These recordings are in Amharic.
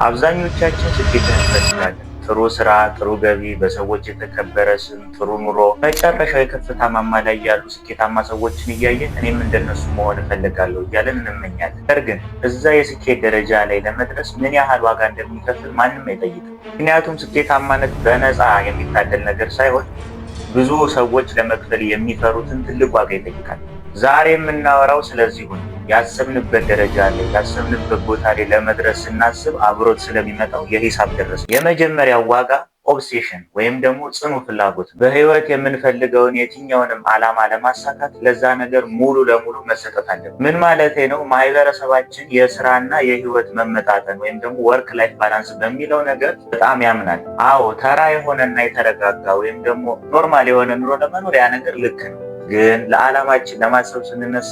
አብዛኞቻችን ስኬትን እንፈልጋለን። ጥሩ ስራ፣ ጥሩ ገቢ፣ በሰዎች የተከበረ ስም፣ ጥሩ ኑሮ፣ መጨረሻው የከፍታ ማማ ላይ ያሉ ስኬታማ ሰዎችን እያየን እኔም እንደነሱ መሆን እፈልጋለሁ እያለን እንመኛለን። ነገር ግን እዛ የስኬት ደረጃ ላይ ለመድረስ ምን ያህል ዋጋ እንደሚከፍል ማንም አይጠይቅም። ምክንያቱም ስኬታማነት በነፃ የሚታደል ነገር ሳይሆን ብዙ ሰዎች ለመክፈል የሚፈሩትን ትልቅ ዋጋ ይጠይቃል። ዛሬ የምናወራው ስለዚሁ ነው። ያሰብንበት ደረጃ ላይ ያሰብንበት ቦታ ላይ ለመድረስ ስናስብ አብሮት ስለሚመጣው የሂሳብ ደረሰ። የመጀመሪያው ዋጋ ኦብሴሽን ወይም ደግሞ ጽኑ ፍላጎት። በህይወት የምንፈልገውን የትኛውንም ዓላማ ለማሳካት ለዛ ነገር ሙሉ ለሙሉ መሰጠት አለብን። ምን ማለት ነው? ማህበረሰባችን የስራና የህይወት መመጣጠን ወይም ደግሞ ወርክ ላይፍ ባላንስ በሚለው ነገር በጣም ያምናል። አዎ ተራ የሆነና የተረጋጋ ወይም ደግሞ ኖርማል የሆነ ኑሮ ለመኖር ያ ነገር ልክ ነው። ግን ለዓላማችን ለማሰብ ስንነሳ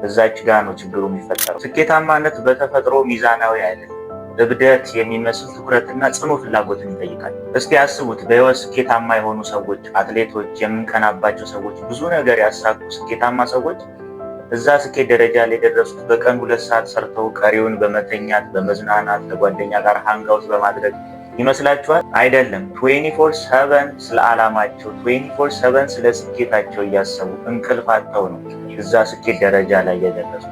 እዛች ጋር ነው ችግሩ የሚፈጠረው። ስኬታማነት በተፈጥሮ ሚዛናዊ አይደለም። እብደት የሚመስል ትኩረትና ጽኑ ፍላጎትን ይጠይቃል። እስቲ አስቡት፣ በህይወት ስኬታማ የሆኑ ሰዎች፣ አትሌቶች፣ የምንቀናባቸው ሰዎች፣ ብዙ ነገር ያሳኩ ስኬታማ ሰዎች እዛ ስኬት ደረጃ ላይ የደረሱት በቀን 2 ሰዓት ሰርተው ቀሪውን በመተኛት በመዝናናት ከጓደኛ ጋር ሃንጋውት በማድረግ ይመስላችኋል? አይደለም። 24/7 ስለ ዓላማቸው 24/7 ስለ ስኬታቸው እያሰቡ እንቅልፍ አጥተው ነው እዛ ስኬት ደረጃ ላይ የደረሱ።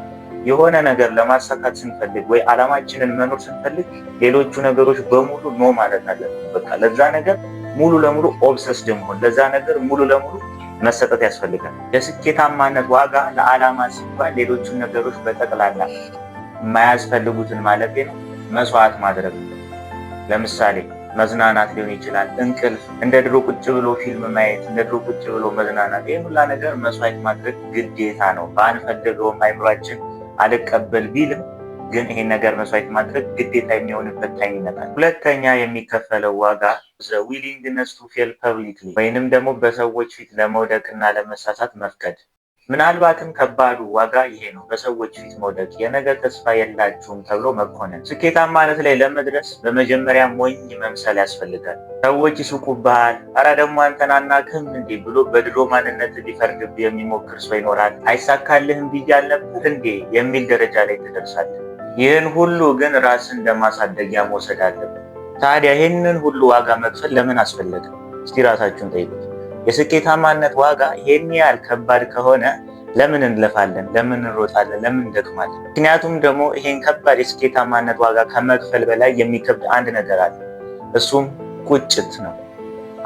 የሆነ ነገር ለማሳካት ስንፈልግ ወይ ዓላማችንን መኖር ስንፈልግ ሌሎቹ ነገሮች በሙሉ ኖ ማለት አለብን። በቃ ለዛ ነገር ሙሉ ለሙሉ ኦብሰስድ መሆን፣ ለዛ ነገር ሙሉ ለሙሉ መሰጠት ያስፈልጋል። የስኬታማነት ዋጋ ለዓላማ ሲባል ሌሎቹን ነገሮች በጠቅላላ የማያስፈልጉትን ማለት ነው መስዋዕት ማድረግ ነው። ለምሳሌ መዝናናት ሊሆን ይችላል፣ እንቅልፍ፣ እንደ ድሮ ቁጭ ብሎ ፊልም ማየት፣ እንደ ድሮ ቁጭ ብሎ መዝናናት፣ ይህ ሁላ ነገር መስዋዕት ማድረግ ግዴታ ነው። ባንፈልገውም አይምሯችን አልቀበል ቢልም ግን ይሄን ነገር መስዋዕት ማድረግ ግዴታ የሚሆንበት ታይም ይመጣል። ሁለተኛ የሚከፈለው ዋጋ ዘ ዊሊንግነስ ቱ ፌል ፐብሊክሊ ወይንም ደግሞ በሰዎች ፊት ለመውደቅና ለመሳሳት መፍቀድ። ምናልባትም ከባዱ ዋጋ ይሄ ነው፣ በሰዎች ፊት መውደቅ፣ የነገ ተስፋ የላችሁም ተብሎ መኮነን። ስኬታማነት ላይ ለመድረስ በመጀመሪያ ሞኝ መምሰል ያስፈልጋል። ሰዎች ይስቁብሃል፣ አረ ደግሞ አንተን አናውቅህም እንዴ ብሎ በድሮ ማንነት ሊፈርድብህ የሚሞክር ሰው ይኖራል። አይሳካልህም ብያል ነበር እንዴ የሚል ደረጃ ላይ ትደርሳለህ። ይህን ሁሉ ግን ራስን ለማሳደጊያ መውሰድ አለብን። ታዲያ ይህንን ሁሉ ዋጋ መክፈል ለምን አስፈለገ? እስቲ ራሳችሁን ጠይቁት። የስኬታማነት ዋጋ ይሄን ያህል ከባድ ከሆነ ለምን እንለፋለን? ለምን እንሮጣለን? ለምን እንደክማለን? ምክንያቱም ደግሞ ይሄን ከባድ የስኬታማነት ዋጋ ከመክፈል በላይ የሚከብድ አንድ ነገር አለ። እሱም ቁጭት ነው።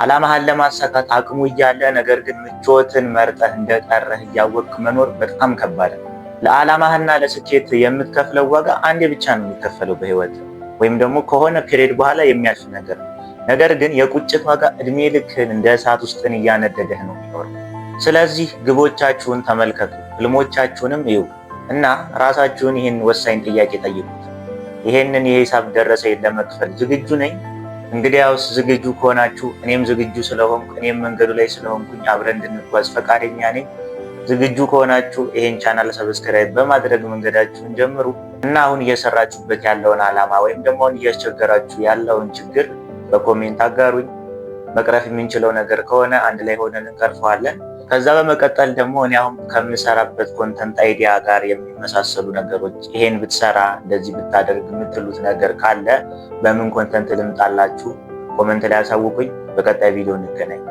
ዓላማህን ለማሳካት አቅሙ እያለ ነገር ግን ምቾትን መርጠህ እንደቀረህ እያወቅህ መኖር በጣም ከባድ ነው። ለዓላማህና ለስኬት የምትከፍለው ዋጋ አንዴ ብቻ ነው የሚከፈለው በህይወት ወይም ደግሞ ከሆነ ፔሪድ በኋላ የሚያልፍ ነገር ነው። ነገር ግን የቁጭት ዋጋ እድሜ ልክን እንደ እሳት ውስጥን እያነደደህ ነው የሚኖረው። ስለዚህ ግቦቻችሁን ተመልከቱ፣ ህልሞቻችሁንም እዩ እና ራሳችሁን ይህን ወሳኝ ጥያቄ ጠይቁት። ይሄንን የሂሳብ ደረሰኝ ለመክፈል ዝግጁ ነኝ? እንግዲያውስ ዝግጁ ከሆናችሁ እኔም ዝግጁ ስለሆንኩ እኔም መንገዱ ላይ ስለሆንኩኝ አብረን እንድንጓዝ ፈቃደኛ ነኝ። ዝግጁ ከሆናችሁ ይሄን ቻናል ሰብስክራይብ በማድረግ መንገዳችሁን ጀምሩ እና አሁን እየሰራችሁበት ያለውን ዓላማ ወይም ደግሞ አሁን እያስቸገራችሁ ያለውን ችግር በኮሜንት አጋሩኝ። መቅረፍ የምንችለው ነገር ከሆነ አንድ ላይ ሆነን እንቀርፈዋለን። ከዛ በመቀጠል ደግሞ እኔ አሁን ከምሰራበት ኮንተንት አይዲያ ጋር የሚመሳሰሉ ነገሮች ይሄን ብትሰራ እንደዚህ ብታደርግ የምትሉት ነገር ካለ በምን ኮንተንት ልምጣላችሁ ኮሜንት ላይ አሳውቁኝ። በቀጣይ ቪዲዮ እንገናኝ።